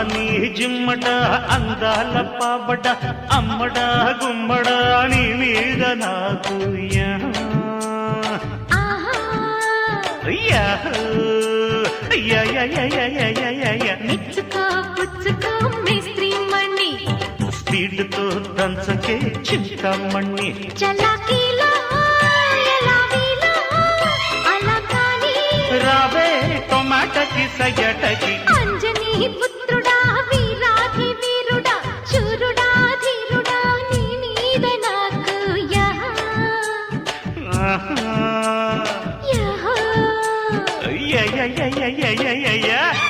నీ జిమ్మట అందాల పాపట అమ్మడ గుమ్మడ నీ మీద నాకు స్పీడ్తో దంచకే చింతమణి రావే టొమాటోకి సగటకి